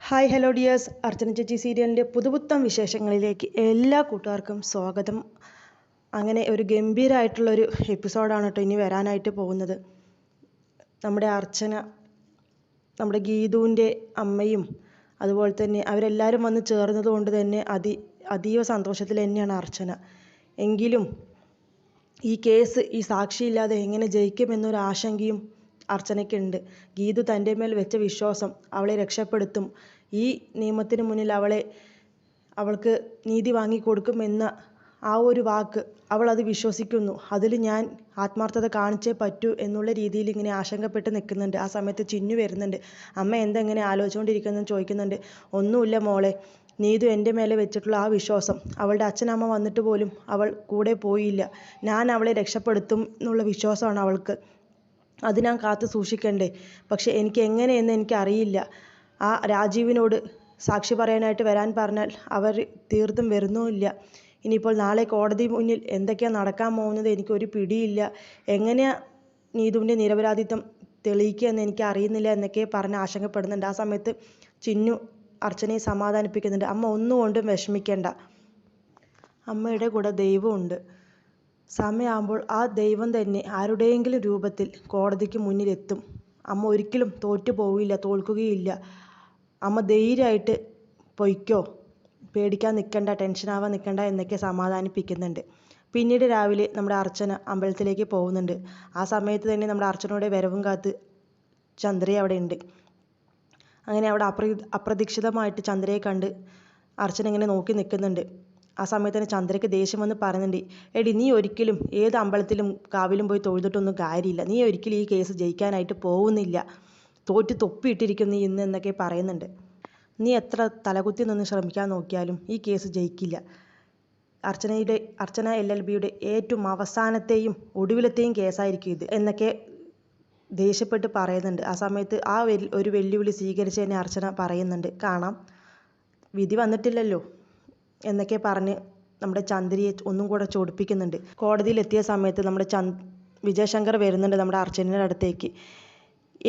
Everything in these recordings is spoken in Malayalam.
ഹായ് ഹലോ ഡിയേഴ്സ്, അർച്ചന ചേച്ചി സീരിയലിൻ്റെ പുതുപുത്തൻ വിശേഷങ്ങളിലേക്ക് എല്ലാ കൂട്ടുകാർക്കും സ്വാഗതം. അങ്ങനെ ഒരു ഗംഭീരമായിട്ടുള്ളൊരു എപ്പിസോഡാണ് കേട്ടോ ഇനി വരാനായിട്ട് പോകുന്നത്. നമ്മുടെ അർച്ചന, നമ്മുടെ ഗീതുവിൻ്റെ അമ്മയും അതുപോലെ തന്നെ അവരെല്ലാവരും വന്ന് ചേർന്നത് കൊണ്ട് തന്നെ അതീവ സന്തോഷത്തിൽ തന്നെയാണ് അർച്ചന. എങ്കിലും ഈ കേസ് ഈ സാക്ഷിയില്ലാതെ എങ്ങനെ ജയിക്കുമെന്നൊരു ആശങ്കയും അർച്ചനയ്ക്കുണ്ട്. ഗീതു തൻ്റെ മേൽ വെച്ച വിശ്വാസം അവളെ രക്ഷപ്പെടുത്തും, ഈ നിയമത്തിന് മുന്നിൽ അവൾക്ക് നീതി വാങ്ങിക്കൊടുക്കുമെന്ന ആ ഒരു വാക്ക് അവൾ അത് വിശ്വസിക്കുന്നു. അതിൽ ഞാൻ ആത്മാർത്ഥത കാണിച്ചേ പറ്റൂ എന്നുള്ള രീതിയിൽ ഇങ്ങനെ ആശങ്കപ്പെട്ട് നിൽക്കുന്നുണ്ട്. ആ സമയത്ത് ചിന്നു വരുന്നുണ്ട്. അമ്മ എന്തെങ്ങനെ ആലോചിച്ചുകൊണ്ടിരിക്കുന്നതെന്ന് ചോദിക്കുന്നുണ്ട്. ഒന്നുമില്ല മോളെ, നീതു എൻ്റെ മേലെ വെച്ചിട്ടുള്ള ആ വിശ്വാസം, അവളുടെ അച്ഛനമ്മ വന്നിട്ട് പോലും അവൾ കൂടെ പോയില്ല. ഞാൻ അവളെ രക്ഷപ്പെടുത്തും എന്നുള്ള വിശ്വാസമാണ് അവൾക്ക്. അത് ഞാൻ കാത്തു സൂക്ഷിക്കണ്ടേ? പക്ഷെ എനിക്ക് എങ്ങനെയെന്ന് എനിക്കറിയില്ല. ആ രാജീവിനോട് സാക്ഷി പറയാനായിട്ട് വരാൻ പറഞ്ഞാൽ അവർ തീർത്തും വരുന്നുമില്ല. ഇനിയിപ്പോൾ നാളെ കോടതി മുന്നിൽ എന്തൊക്കെയാണ് നടക്കാൻ പോകുന്നത് എനിക്കൊരു പിടിയില്ല. എങ്ങനെയാണ് നീതുവിൻ്റെ നിരപരാധിത്വം തെളിയിക്കുക എന്ന് എനിക്ക് അറിയുന്നില്ല എന്നൊക്കെ പറഞ്ഞ് ആശങ്കപ്പെടുന്നുണ്ട്. ആ സമയത്ത് ചിന്നു അർച്ചനയെ സമാധാനിപ്പിക്കുന്നുണ്ട്. അമ്മ ഒന്നുകൊണ്ടും വിഷമിക്കേണ്ട, അമ്മയുടെ കൂടെ ദൈവമുണ്ട്. സമയമാകുമ്പോൾ ആ ദൈവം തന്നെ ആരുടെയെങ്കിലും രൂപത്തിൽ കോടതിക്ക് മുന്നിലെത്തും. അമ്മ ഒരിക്കലും തോറ്റു പോവില്ല, തോൽക്കുകയില്ല. അമ്മ ധൈര്യമായിട്ട് പൊയ്ക്കോ, പേടിക്കാൻ നിൽക്കണ്ട, ടെൻഷനാവാൻ നിൽക്കണ്ട എന്നൊക്കെ സമാധാനിപ്പിക്കുന്നുണ്ട്. പിന്നീട് രാവിലെ നമ്മുടെ അർച്ചന അമ്പലത്തിലേക്ക് പോകുന്നുണ്ട്. ആ സമയത്ത് തന്നെ നമ്മുടെ അർച്ചനയുടെ വരവും കാത്ത് ചന്ദ്രയെ അവിടെ ഉണ്ട്. അങ്ങനെ അവിടെ അപ്രതീക്ഷിതമായിട്ട് ചന്ദ്രയെ കണ്ട് അർച്ചന ഇങ്ങനെ നോക്കി നിൽക്കുന്നുണ്ട്. ആ സമയത്ത് തന്നെ ചന്ദ്രയ്ക്ക് ദേഷ്യം വന്ന് പറയുന്നുണ്ട്. എടി, നീ ഒരിക്കലും ഏത് അമ്പലത്തിലും കാവിലും പോയി തൊഴുതിട്ടൊന്നും കാര്യമില്ല. നീ ഒരിക്കലും ഈ കേസ് ജയിക്കാനായിട്ട് പോകുന്നില്ല. തോറ്റ് തൊപ്പിയിട്ടിരിക്കും നീ ഇന്ന് എന്നൊക്കെ പറയുന്നുണ്ട്. നീ എത്ര തലകുത്തി നിന്ന് ശ്രമിക്കാൻ നോക്കിയാലും ഈ കേസ് ജയിക്കില്ല. അർച്ചന LLBയുടെ ഏറ്റവും അവസാനത്തെയും ഒടുവിലത്തെയും കേസായിരിക്കും ഇത് എന്നൊക്കെ ദേഷ്യപ്പെട്ട് പറയുന്നുണ്ട്. ആ സമയത്ത് ഒരു വെല്ലുവിളി സ്വീകരിച്ച് തന്നെ അർച്ചന പറയുന്നുണ്ട്. കാണാം, വിധി വന്നിട്ടില്ലല്ലോ എന്നൊക്കെ പറഞ്ഞ് നമ്മുടെ ചന്ദ്രയെ ഒന്നും കൂടെ ചൊടിപ്പിക്കുന്നുണ്ട്. കോടതിയിലെത്തിയ സമയത്ത് നമ്മുടെ വിജയശങ്കർ വരുന്നുണ്ട് നമ്മുടെ അർച്ചനയുടെ അടുത്തേക്ക്.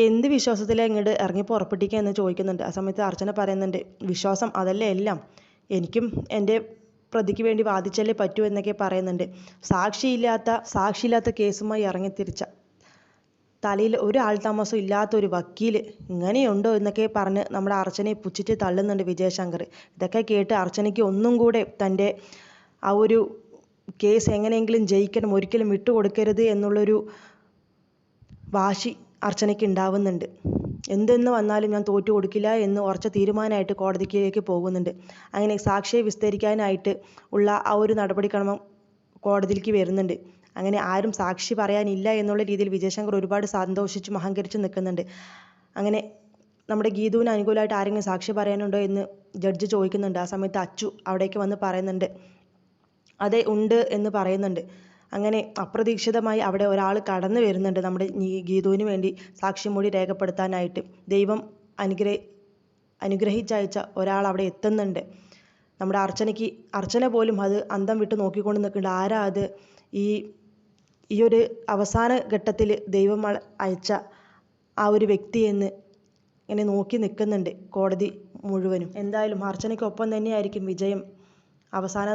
എന്ത് വിശ്വാസത്തിലാണ് ഇങ്ങോട്ട് ഇറങ്ങി പുറപ്പെട്ടിക്കുക എന്ന് ചോദിക്കുന്നുണ്ട്. ആ സമയത്ത് അർച്ചന പറയുന്നുണ്ട്, വിശ്വാസം അതല്ലേ എല്ലാം, എനിക്കും എൻ്റെ പ്രതിക്ക് വേണ്ടി വാദിച്ചല്ലേ പറ്റൂ എന്നൊക്കെ പറയുന്നുണ്ട്. സാക്ഷിയില്ലാത്ത കേസുമായി ഇറങ്ങിത്തിരിച്ച, തലയിൽ ഒരു ആൾ താമസം ഇല്ലാത്തൊരു വക്കീൽ ഇങ്ങനെയുണ്ടോ എന്നൊക്കെ പറഞ്ഞ് നമ്മുടെ അർച്ചനയെ പുച്ഛിച്ച് തള്ളുന്നുണ്ട് വിജയശങ്കർ. ഇതൊക്കെ കേട്ട് അർച്ചനയ്ക്ക് ഒന്നും കൂടെ തൻ്റെ ആ ഒരു കേസ് എങ്ങനെയെങ്കിലും ജയിക്കണം, ഒരിക്കലും വിട്ടുകൊടുക്കരുത് എന്നുള്ളൊരു വാശി അർച്ചനയ്ക്ക് ഉണ്ടാവുന്നുണ്ട്. എന്തെന്ന് വന്നാലും ഞാൻ തോറ്റു കൊടുക്കില്ല എന്ന് ഉറച്ച തീരുമാനമായിട്ട് കോടതിയിലേക്ക് പോകുന്നുണ്ട്. അങ്ങനെ സാക്ഷിയെ വിസ്തരിക്കാനായിട്ട് ഉള്ള ആ ഒരു നടപടിക്രമം കോടതിയിലേക്ക് വരുന്നുണ്ട്. അങ്ങനെ ആരും സാക്ഷി പറയാനില്ല എന്നുള്ള രീതിയിൽ വിജയശങ്കർ ഒരുപാട് സന്തോഷിച്ചും അഹങ്കരിച്ചും നിൽക്കുന്നുണ്ട്. അങ്ങനെ നമ്മുടെ ഗീതുവിന് അനുകൂലമായിട്ട് ആരെങ്കിലും സാക്ഷി പറയാനുണ്ടോ എന്ന് ജഡ്ജി ചോദിക്കുന്നുണ്ട്. ആ സമയത്ത് അച്ചു അവിടേക്ക് വന്ന് പറയുന്നുണ്ട്, അതെ ഉണ്ട് എന്ന് പറയുന്നുണ്ട്. അങ്ങനെ അപ്രതീക്ഷിതമായി അവിടെ ഒരാൾ കടന്നു വരുന്നുണ്ട് നമ്മുടെ ഗീതുവിന് വേണ്ടി സാക്ഷിമൊഴി രേഖപ്പെടുത്താനായിട്ട്. ദൈവം അനുഗ്രഹിച്ചയച്ച ഒരാൾ അവിടെ എത്തുന്നുണ്ട്. നമ്മുടെ അർച്ചന പോലും അത് അന്തം വിട്ട് നോക്കിക്കൊണ്ട് നിൽക്കുന്നുണ്ട്. ആരാ അത്, ഈ ഒരു അവസാന ഘട്ടത്തിൽ ദൈവം അയച്ച ആ ഒരു വ്യക്തി എന്ന് ഇങ്ങനെ നോക്കി നിൽക്കുന്നുണ്ട് കോടതി മുഴുവനും. എന്തായാലും അർച്ചനയ്ക്കൊപ്പം തന്നെയായിരിക്കും വിജയം അവസാന